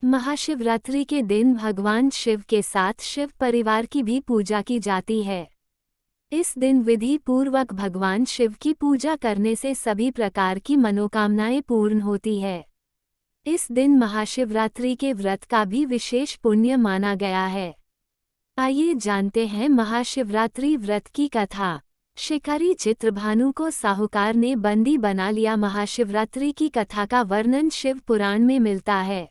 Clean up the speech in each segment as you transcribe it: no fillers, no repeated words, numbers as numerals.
महाशिवरात्रि के दिन भगवान शिव के साथ शिव परिवार की भी पूजा की जाती है। इस दिन विधि पूर्वक भगवान शिव की पूजा करने से सभी प्रकार की मनोकामनाएं पूर्ण होती है। इस दिन महाशिवरात्रि के व्रत का भी विशेष पुण्य माना गया है। आइए जानते हैं महाशिवरात्रि व्रत की कथा। शिकारी चित्रभानु को साहूकार ने बंदी बना लिया। महाशिवरात्रि की कथा का वर्णन शिव पुराण में मिलता है।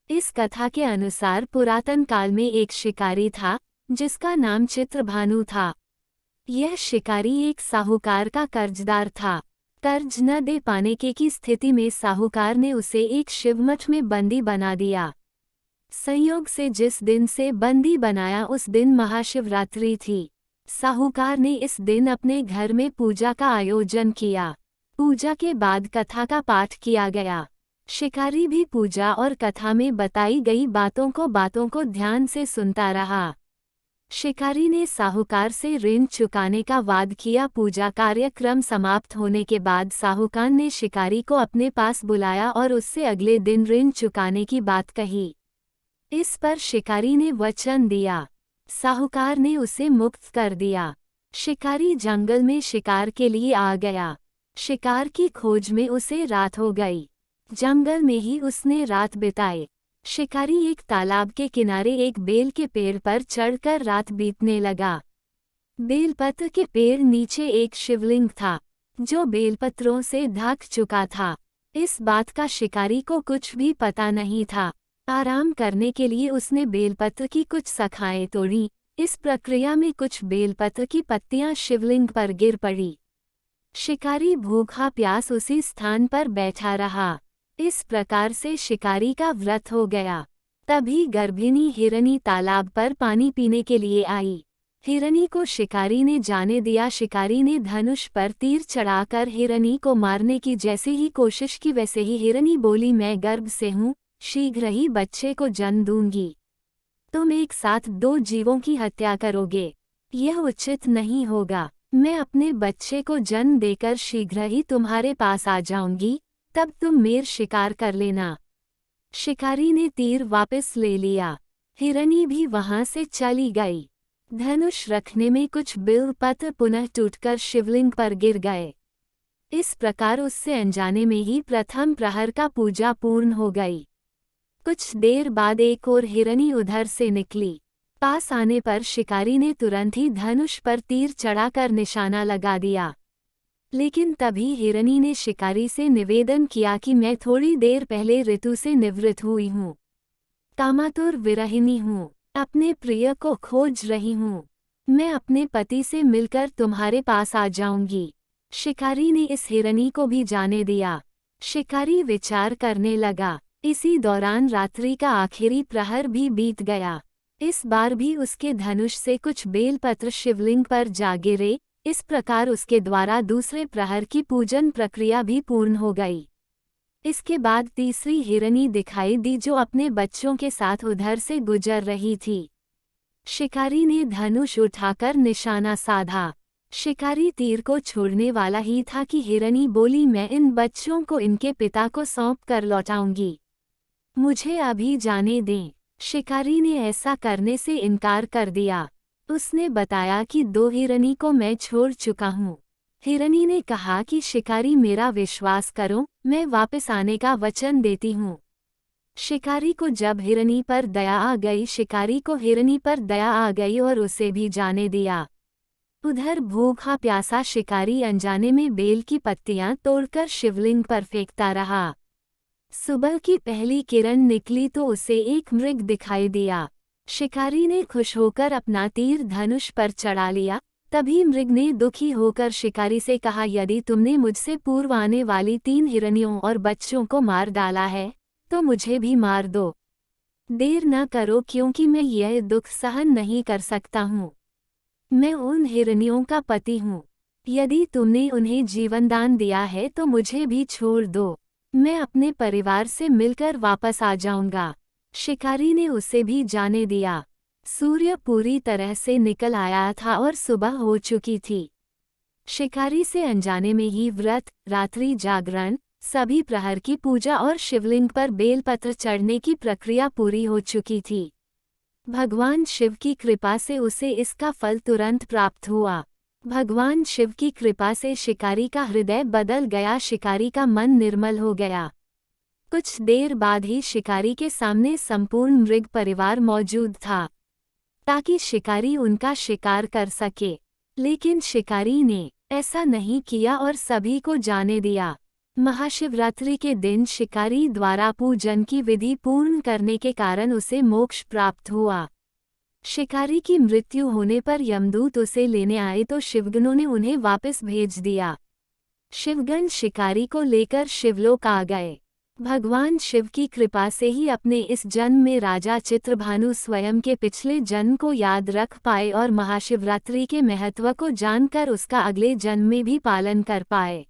इस कथा के अनुसार पुरातन काल में एक शिकारी था जिसका नाम चित्रभानु था। यह शिकारी एक साहूकार का कर्जदार था। कर्ज न दे पाने की स्थिति में साहूकार ने उसे एक शिवमठ में बंदी बना दिया। संयोग से जिस दिन से बंदी बनाया उस दिन महाशिवरात्रि थी। साहूकार ने इस दिन अपने घर में पूजा का आयोजन किया। पूजा के बाद कथा का पाठ किया गया। शिकारी भी पूजा और कथा में बताई गई बातों को ध्यान से सुनता रहा। शिकारी ने साहूकार से ऋण चुकाने का वाद किया। पूजा कार्यक्रम समाप्त होने के बाद साहूकार ने शिकारी को अपने पास बुलाया और उससे अगले दिन ऋण चुकाने की बात कही। इस पर शिकारी ने वचन दिया। साहूकार ने उसे मुक्त कर दिया। शिकारी जंगल में शिकार के लिए आ गया। शिकार की खोज में उसे रात हो गई। जंगल में ही उसने रात बिताई। शिकारी एक तालाब के किनारे एक बेल के पेड़ पर चढ़कर रात बीतने लगा। बेलपत्र के पेड़ नीचे एक शिवलिंग था जो बेलपत्रों से ढक चुका था। इस बात का शिकारी को कुछ भी पता नहीं था। आराम करने के लिए उसने बेलपत्र की कुछ शाखाएं तोड़ी। इस प्रक्रिया में कुछ बेलपत्र की पत्तियां शिवलिंग पर गिर पड़ी। शिकारी भूखा प्यास उसी स्थान पर बैठा रहा। इस प्रकार से शिकारी का व्रत हो गया। तभी गर्भिणी हिरनी तालाब पर पानी पीने के लिए आई। हिरनी को शिकारी ने जाने दिया। शिकारी ने धनुष पर तीर चढ़ाकर हिरनी को मारने की जैसे ही कोशिश की वैसे ही हिरनी बोली, मैं गर्भ से हूँ, शीघ्र ही बच्चे को जन्म दूंगी। तुम एक साथ दो जीवों की हत्या करोगे, यह उचित नहीं होगा। मैं अपने बच्चे को जन्म देकर शीघ्र ही तुम्हारे पास आ जाऊंगी, तब तुम मेरा शिकार कर लेना। शिकारी ने तीर वापस ले लिया। हिरनी भी वहां से चली गई। धनुष रखने में कुछ बिल्वपत्र पुनः टूटकर शिवलिंग पर गिर गए। इस प्रकार उससे अनजाने में ही प्रथम प्रहर का पूजा पूर्ण हो गई। कुछ देर बाद एक और हिरनी उधर से निकली। पास आने पर शिकारी ने तुरंत ही धनुष पर तीर चढ़ाकर निशाना लगा दिया। लेकिन तभी हिरनी ने शिकारी से निवेदन किया कि मैं थोड़ी देर पहले ऋतु से निवृत्त हुई हूँ, कामातुर विरहिणी हूँ, अपने प्रिय को खोज रही हूँ। मैं अपने पति से मिलकर तुम्हारे पास आ जाऊंगी। शिकारी ने इस हिरनी को भी जाने दिया। शिकारी विचार करने लगा। इसी दौरान रात्रि का आखिरी प्रहर भी बीत गया। इस बार भी उसके धनुष से कुछ बेलपत्र शिवलिंग पर जा गिरे। इस प्रकार उसके द्वारा दूसरे प्रहर की पूजन प्रक्रिया भी पूर्ण हो गई। इसके बाद तीसरी हिरनी दिखाई दी जो अपने बच्चों के साथ उधर से गुजर रही थी। शिकारी ने धनुष उठाकर निशाना साधा। शिकारी तीर को छोड़ने वाला ही था कि हिरनी बोली, मैं इन बच्चों को इनके पिता को सौंप कर लौटाऊंगी, मुझे अभी जाने दें। शिकारी ने ऐसा करने से इनकार कर दिया। उसने बताया कि दो हिरनी को मैं छोड़ चुका हूँ। हिरनी ने कहा कि शिकारी मेरा विश्वास करो, मैं वापस आने का वचन देती हूँ। शिकारी को जब हिरनी पर दया आ गई, शिकारी को हिरनी पर दया आ गई और उसे भी जाने दिया। उधर भूखा प्यासा शिकारी अनजाने में बेल की पत्तियां तोड़कर शिवलिंग पर फेंकता रहा। सुबह की पहली किरण निकली तो उसे एक मृग दिखाई दिया। शिकारी ने खुश होकर अपना तीर धनुष पर चढ़ा लिया। तभी मृग ने दुखी होकर शिकारी से कहा, यदि तुमने मुझसे पूर्व आने वाली 3 हिरनियों और बच्चों को मार डाला है तो मुझे भी मार दो। देर न करो, क्योंकि मैं यह दुख सहन नहीं कर सकता हूँ। मैं उन हिरनियों का पति हूँ। यदि तुमने उन्हें जीवनदान दिया है तो मुझे भी छोड़ दो, मैं अपने परिवार से मिलकर वापस आ जाऊंगा। शिकारी ने उसे भी जाने दिया। सूर्य पूरी तरह से निकल आया था और सुबह हो चुकी थी। शिकारी से अनजाने में ही व्रत, रात्रि जागरण, सभी प्रहर की पूजा और शिवलिंग पर बेलपत्र चढ़ने की प्रक्रिया पूरी हो चुकी थी। भगवान शिव की कृपा से उसे इसका फल तुरंत प्राप्त हुआ। भगवान शिव की कृपा से शिकारी का हृदय बदल गया, शिकारी का मन निर्मल हो गया। कुछ देर बाद ही शिकारी के सामने संपूर्ण मृग परिवार मौजूद था, ताकि शिकारी उनका शिकार कर सके। लेकिन शिकारी ने ऐसा नहीं किया और सभी को जाने दिया। महाशिवरात्रि के दिन शिकारी द्वारा पूजन की विधि पूर्ण करने के कारण उसे मोक्ष प्राप्त हुआ। शिकारी की मृत्यु होने पर यमदूत उसे लेने आए तो शिवगणों ने उन्हें वापस भेज दिया। शिवगण शिकारी को लेकर शिवलोक आ गए। भगवान शिव की कृपा से ही अपने इस जन्म में राजा चित्रभानु स्वयं के पिछले जन्म को याद रख पाए और महाशिवरात्रि के महत्व को जानकर उसका अगले जन्म में भी पालन कर पाए।